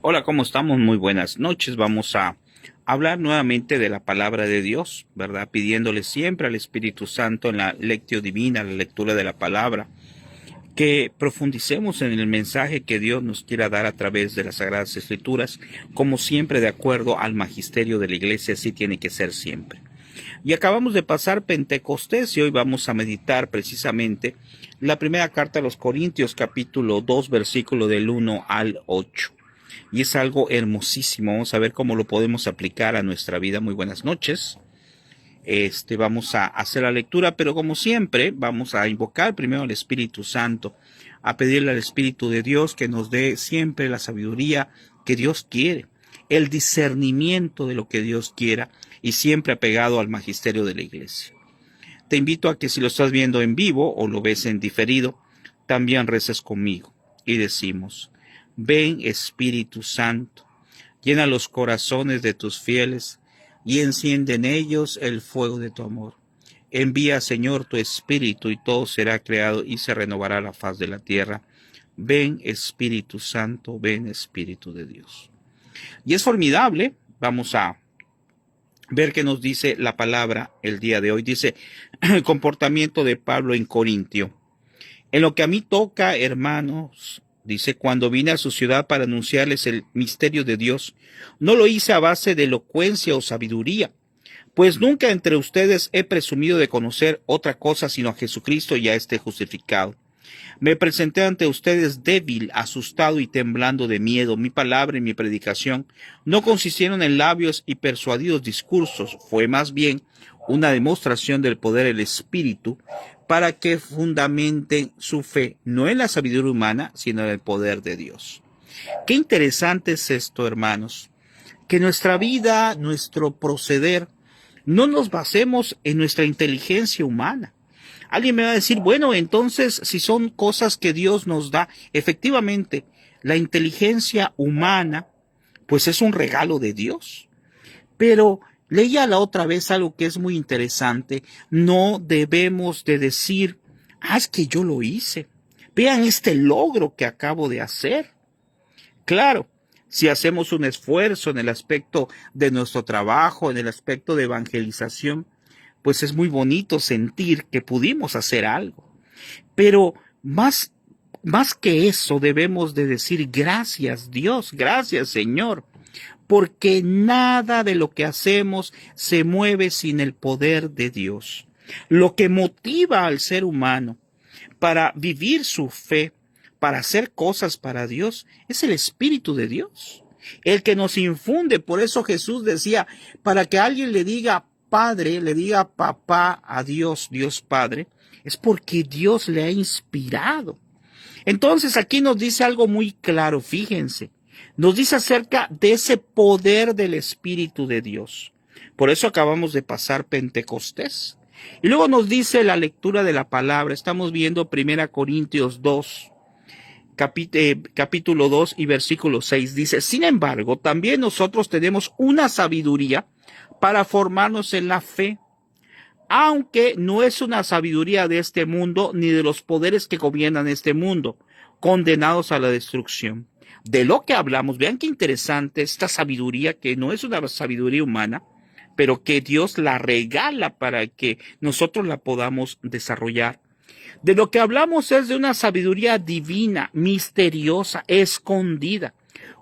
Hola, ¿cómo estamos? Muy buenas noches. Vamos a hablar nuevamente de la palabra de Dios, ¿verdad? Pidiéndole siempre al Espíritu Santo en la lectio divina, la lectura de la palabra, que profundicemos en el mensaje que Dios nos quiera dar a través de las Sagradas Escrituras, como siempre de acuerdo al magisterio de la Iglesia, así tiene que ser siempre. Y acabamos de pasar Pentecostés y hoy vamos a meditar precisamente la primera carta a los Corintios, capítulo 2, versículo del 1 al 8. Y es algo hermosísimo. Vamos a ver cómo lo podemos aplicar a nuestra vida. Muy buenas noches. Vamos a hacer la lectura, pero como siempre, vamos a invocar primero al Espíritu Santo, a pedirle al Espíritu de Dios que nos dé siempre la sabiduría que Dios quiere, el discernimiento de lo que Dios quiera y siempre apegado al magisterio de la Iglesia. Te invito a que si lo estás viendo en vivo o lo ves en diferido, también reces conmigo y decimos: ven Espíritu Santo, llena los corazones de tus fieles y enciende en ellos el fuego de tu amor. Envía, Señor, tu Espíritu y todo será creado y se renovará la faz de la tierra. Ven Espíritu Santo, ven Espíritu de Dios. Y es formidable. Vamos a ver qué nos dice la palabra el día de hoy. Dice el comportamiento de Pablo en Corintio. En lo que a mí toca, hermanos, dice, cuando vine a su ciudad para anunciarles el misterio de Dios, no lo hice a base de elocuencia o sabiduría, pues nunca entre ustedes he presumido de conocer otra cosa sino a Jesucristo y a este justificado. Me presenté ante ustedes débil, asustado y temblando de miedo. Mi palabra y mi predicación no consistieron en labios y persuadidos discursos, fue más bien una demostración del poder del Espíritu para que fundamenten su fe, no en la sabiduría humana, sino en el poder de Dios. Qué interesante es esto, hermanos, que nuestra vida, nuestro proceder, no nos basemos en nuestra inteligencia humana. Alguien me va a decir, bueno, entonces, si son cosas que Dios nos da, efectivamente, la inteligencia humana, pues es un regalo de Dios. Pero leía la otra vez algo que es muy interesante. No debemos de decir, es que yo lo hice. Vean este logro que acabo de hacer. Claro, si hacemos un esfuerzo en el aspecto de nuestro trabajo, en el aspecto de evangelización, pues es muy bonito sentir que pudimos hacer algo. Pero más que eso debemos de decir gracias Dios, gracias Señor, porque nada de lo que hacemos se mueve sin el poder de Dios. Lo que motiva al ser humano para vivir su fe, para hacer cosas para Dios, es el Espíritu de Dios, el que nos infunde. Por eso Jesús decía, para que alguien le diga Padre, le diga papá a Dios, Dios Padre, es porque Dios le ha inspirado. Entonces aquí nos dice algo muy claro, fíjense, nos dice acerca de ese poder del Espíritu de Dios. Por eso acabamos de pasar Pentecostés. Y luego nos dice la lectura de la palabra, estamos viendo 1 Corintios 2, capítulo 2 y versículo 6, dice, sin embargo, también nosotros tenemos una sabiduría para formarnos en la fe, aunque no es una sabiduría de este mundo ni de los poderes que gobiernan este mundo, condenados a la destrucción. De lo que hablamos, vean qué interesante esta sabiduría, que no es una sabiduría humana, pero que Dios la regala para que nosotros la podamos desarrollar. De lo que hablamos es de una sabiduría divina, misteriosa, escondida.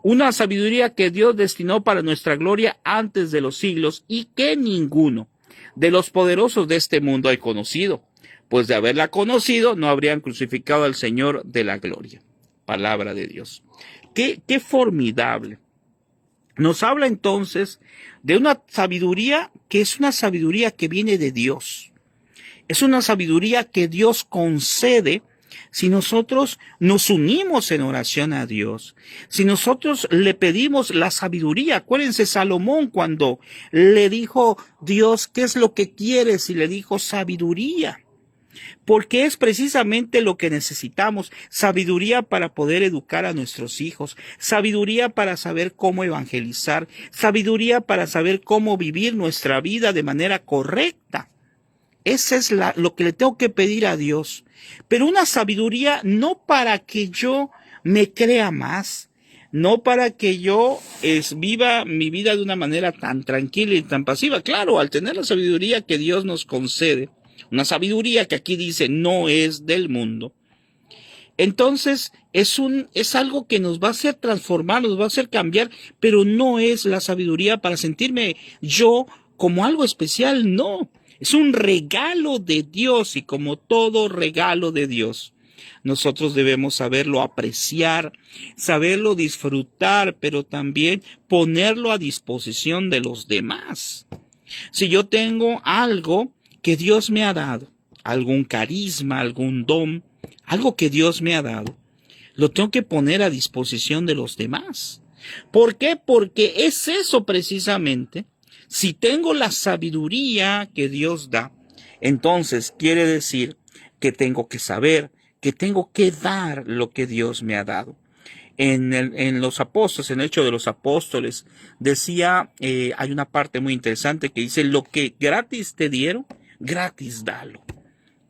Una sabiduría que Dios destinó para nuestra gloria antes de los siglos y que ninguno de los poderosos de este mundo ha conocido, pues de haberla conocido no habrían crucificado al Señor de la gloria. Palabra de Dios. Qué formidable. Nos habla entonces de una sabiduría que es una sabiduría que viene de Dios. Es una sabiduría que Dios concede si nosotros nos unimos en oración a Dios, si nosotros le pedimos la sabiduría. Acuérdense Salomón cuando le dijo Dios, ¿qué es lo que quieres? Y le dijo sabiduría. Porque es precisamente lo que necesitamos, sabiduría para poder educar a nuestros hijos, sabiduría para saber cómo evangelizar, sabiduría para saber cómo vivir nuestra vida de manera correcta. Esa es lo que le tengo que pedir a Dios. Pero una sabiduría no para que yo me crea más, no para que yo viva mi vida de una manera tan tranquila y tan pasiva. Claro, al tener la sabiduría que Dios nos concede, una sabiduría que aquí dice no es del mundo, entonces es algo que nos va a hacer transformar, nos va a hacer cambiar, pero no es la sabiduría para sentirme yo como algo especial, no. Es un regalo de Dios y como todo regalo de Dios, nosotros debemos saberlo apreciar, saberlo disfrutar, pero también ponerlo a disposición de los demás. Si yo tengo algo que Dios me ha dado, algún carisma, algún don, algo que Dios me ha dado, lo tengo que poner a disposición de los demás. ¿Por qué? Porque es eso precisamente. Si tengo la sabiduría que Dios da, entonces quiere decir que tengo que saber, que tengo que dar lo que Dios me ha dado. En los apóstoles, en el Hecho de los Apóstoles, decía, hay una parte muy interesante que dice, lo que gratis te dieron, gratis dalo.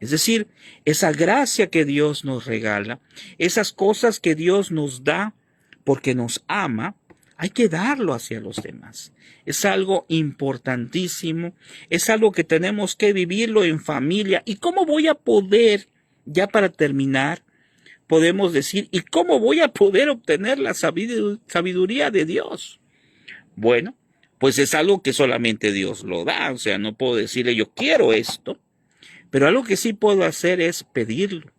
Es decir, esa gracia que Dios nos regala, esas cosas que Dios nos da porque nos ama, hay que darlo hacia los demás. Es algo importantísimo, es algo que tenemos que vivirlo en familia. ¿Y cómo voy a poder, ya para terminar, podemos decir, ¿y cómo voy a poder obtener la sabiduría de Dios? Bueno, pues es algo que solamente Dios lo da. O sea, no puedo decirle yo quiero esto. Pero algo que sí puedo hacer es pedirlo,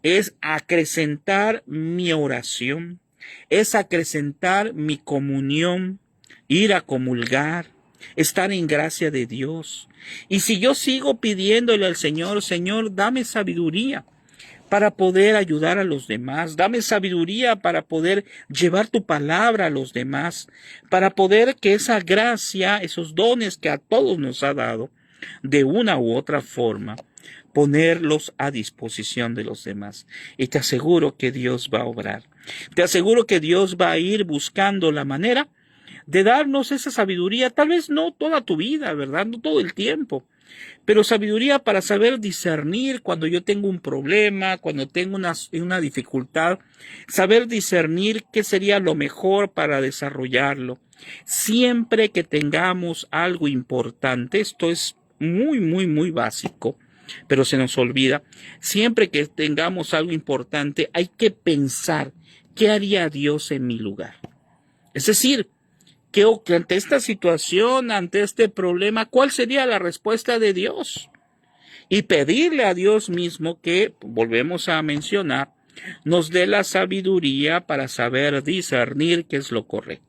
es acrecentar mi oración, es acrecentar mi comunión, ir a comulgar, estar en gracia de Dios. Y si yo sigo pidiéndole al Señor, Señor, dame sabiduría para poder ayudar a los demás, dame sabiduría para poder llevar tu palabra a los demás, para poder que esa gracia, esos dones que a todos nos ha dado, de una u otra forma, ponerlos a disposición de los demás. Y te aseguro que Dios va a obrar. Te aseguro que Dios va a ir buscando la manera de darnos esa sabiduría, tal vez no toda tu vida, ¿verdad? No todo el tiempo, pero sabiduría para saber discernir cuando yo tengo un problema, cuando tengo una dificultad, saber discernir qué sería lo mejor para desarrollarlo. Siempre que tengamos algo importante, esto es muy básico, pero se nos olvida, siempre que tengamos algo importante hay que pensar, ¿qué haría Dios en mi lugar? Es decir, que ante esta situación, ante este problema, ¿cuál sería la respuesta de Dios? Y pedirle a Dios mismo que, volvemos a mencionar, nos dé la sabiduría para saber discernir qué es lo correcto.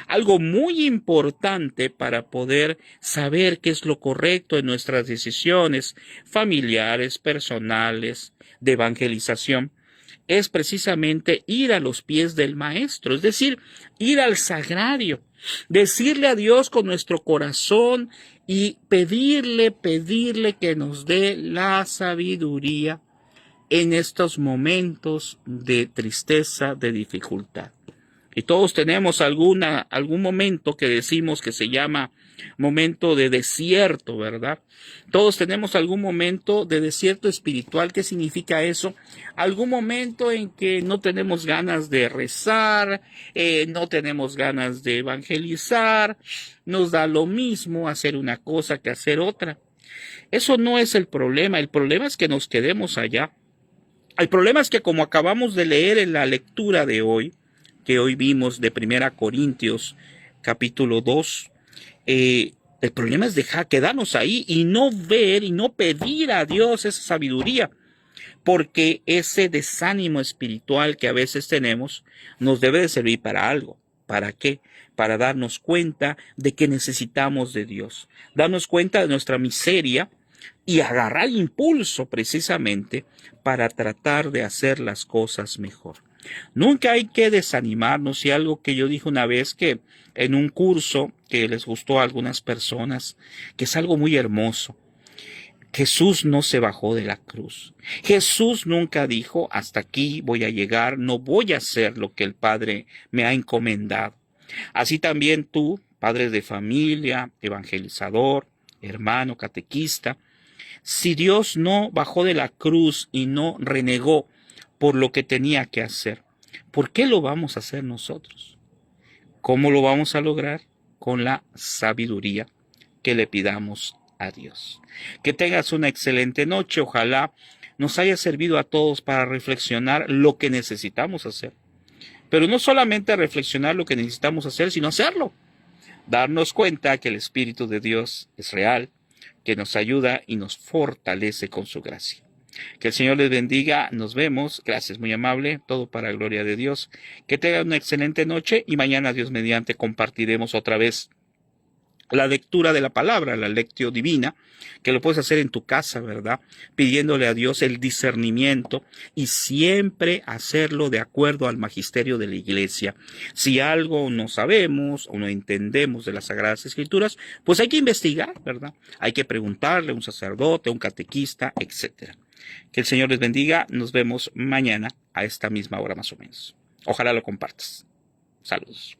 Algo muy importante para poder saber qué es lo correcto en nuestras decisiones familiares, personales, de evangelización, es precisamente ir a los pies del Maestro, es decir, ir al sagrario, decirle a Dios con nuestro corazón y pedirle que nos dé la sabiduría en estos momentos de tristeza, de dificultad. Y todos tenemos algún momento que decimos que se llama momento de desierto, ¿verdad? Todos tenemos algún momento de desierto espiritual. ¿Qué significa eso? Algún momento en que no tenemos ganas de rezar, no tenemos ganas de evangelizar, nos da lo mismo hacer una cosa que hacer otra. Eso no es el problema es que nos quedemos allá. El problema es que, como acabamos de leer en la lectura de hoy, que hoy vimos de 1 Corintios capítulo 2, el problema es quedarnos ahí y no ver y no pedir a Dios esa sabiduría, porque ese desánimo espiritual que a veces tenemos nos debe de servir para algo. ¿Para qué? Para darnos cuenta de que necesitamos de Dios, darnos cuenta de nuestra miseria y agarrar impulso precisamente para tratar de hacer las cosas mejor. Nunca hay que desanimarnos. Y algo que yo dije una vez, que en un curso que les gustó a algunas personas, que es algo muy hermoso: Jesús no se bajó de la cruz. Jesús nunca dijo, hasta aquí voy a llegar, no voy a hacer lo que el Padre me ha encomendado. Así también tú, padre de familia, evangelizador, hermano, catequista, si Dios no bajó de la cruz y no renegó por lo que tenía que hacer, ¿Por qué lo vamos a hacer nosotros? ¿Cómo lo vamos a lograr? Con la sabiduría que le pidamos a Dios. Que tengas una excelente noche. Ojalá nos haya servido a todos para reflexionar lo que necesitamos hacer. Pero no solamente reflexionar lo que necesitamos hacer, sino hacerlo. Darnos cuenta que el Espíritu de Dios es real, que nos ayuda y nos fortalece con su gracia. Que el Señor les bendiga, nos vemos, gracias, muy amable, todo para la gloria de Dios. Que tengan una excelente noche y mañana, Dios mediante, compartiremos otra vez la lectura de la palabra, la lectio divina, que lo puedes hacer en tu casa, ¿verdad? Pidiéndole a Dios el discernimiento y siempre hacerlo de acuerdo al magisterio de la iglesia. Si algo no sabemos o no entendemos de las Sagradas Escrituras, pues hay que investigar, ¿verdad? Hay que preguntarle a un sacerdote, a un catequista, etcétera. Que el Señor les bendiga. Nos vemos mañana a esta misma hora más o menos. Ojalá lo compartas. Saludos.